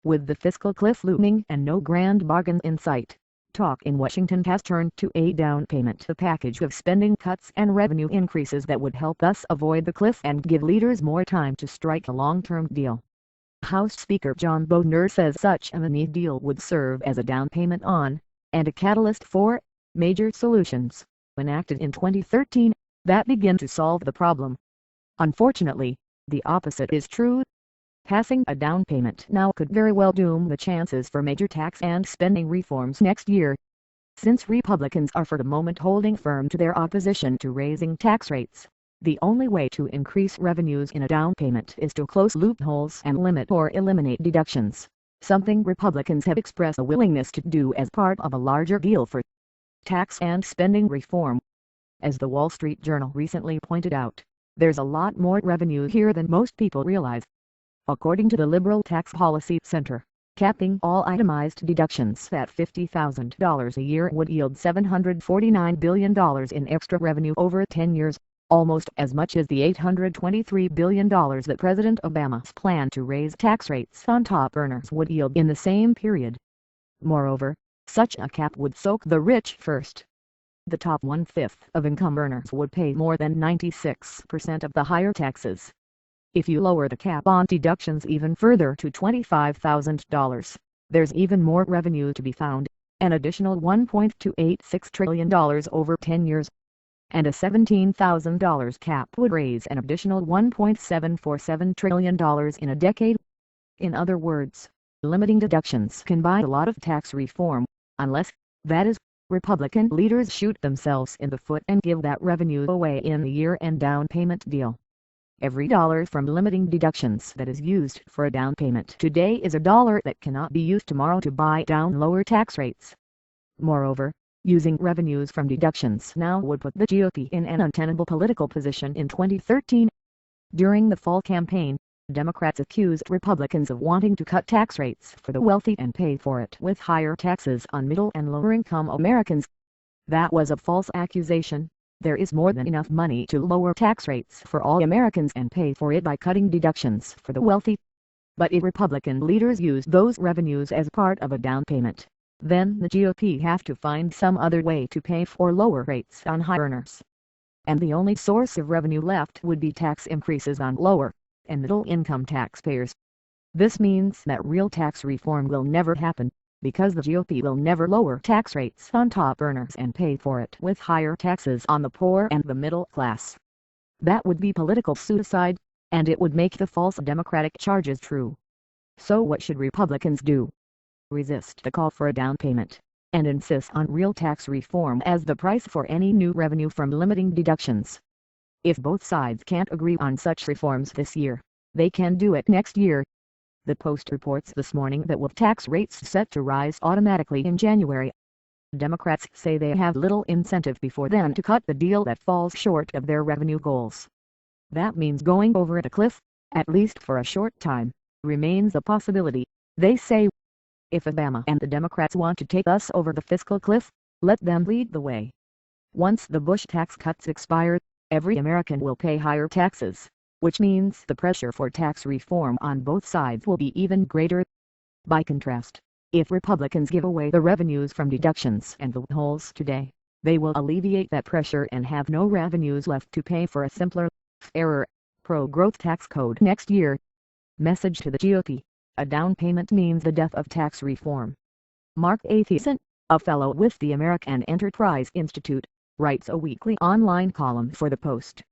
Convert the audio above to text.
With the fiscal cliff looming and no grand bargain in sight, talk in Washington has turned to a down payment package of spending cuts and revenue increases that would help us avoid the cliff and give leaders more time to strike a long-term deal. House Speaker John Boehner says such a mini deal would serve as a down payment on, and a catalyst for, major solutions, enacted in 2013, that begin to solve the problem. Unfortunately, the opposite is true. Passing a down payment now could very well doom the chances for major tax and spending reforms next year. Since Republicans are for the moment holding firm to their opposition to raising tax rates, the only way to increase revenues in a down payment is to close loopholes and limit or eliminate deductions, something Republicans have expressed a willingness to do as part of a larger deal for tax and spending reform. As the Wall Street Journal recently pointed out, there's a lot more revenue here than most people realize. According to the Liberal Tax Policy Center, capping all itemized deductions at $50,000 a year would yield $749 billion in extra revenue over 10 years, almost as much as the $823 billion that President Obama's plan to raise tax rates on top earners would yield in the same period. Moreover, such a cap would soak the rich first. The top 1/5 of income earners would pay more than 96% of the higher taxes. If you lower the cap on deductions even further to $25,000, there's even more revenue to be found, an additional $1.286 trillion over 10 years. And a $17,000 cap would raise an additional $1.747 trillion in a decade. In other words, limiting deductions can buy a lot of tax reform, unless, that is, Republican leaders shoot themselves in the foot and give that revenue away in the year-end down payment deal. Every dollar from limiting deductions that is used for a down payment today is a dollar that cannot be used tomorrow to buy down lower tax rates. Moreover, using revenues from deductions now would put the GOP in an untenable political position in 2013. During the fall campaign, Democrats accused Republicans of wanting to cut tax rates for the wealthy and pay for it with higher taxes on middle and lower-income Americans. That was a false accusation. There is more than enough money to lower tax rates for all Americans and pay for it by cutting deductions for the wealthy. But if Republican leaders use those revenues as part of a down payment, then the GOP have to find some other way to pay for lower rates on high earners. And the only source of revenue left would be tax increases on lower and middle-income taxpayers. This means that real tax reform will never happen, because the GOP will never lower tax rates on top earners and pay for it with higher taxes on the poor and the middle class. That would be political suicide, and it would make the false Democratic charges true. So what should Republicans do? Resist the call for a down payment, and insist on real tax reform as the price for any new revenue from limiting deductions. If both sides can't agree on such reforms this year, they can do it next year. The Post reports this morning that with tax rates set to rise automatically in January, Democrats say they have little incentive before then to cut the deal that falls short of their revenue goals. That means going over the cliff, at least for a short time, remains a possibility, they say. If Obama and the Democrats want to take us over the fiscal cliff, let them lead the way. Once the Bush tax cuts expire, every American will pay higher taxes, which means the pressure for tax reform on both sides will be even greater. By contrast, if Republicans give away the revenues from deductions and loopholes today, they will alleviate that pressure and have no revenues left to pay for a simpler, fairer, pro-growth tax code next year. Message to the GOP: a down payment means the death of tax reform. Mark Athieson, a fellow with the American Enterprise Institute, writes a weekly online column for the Post.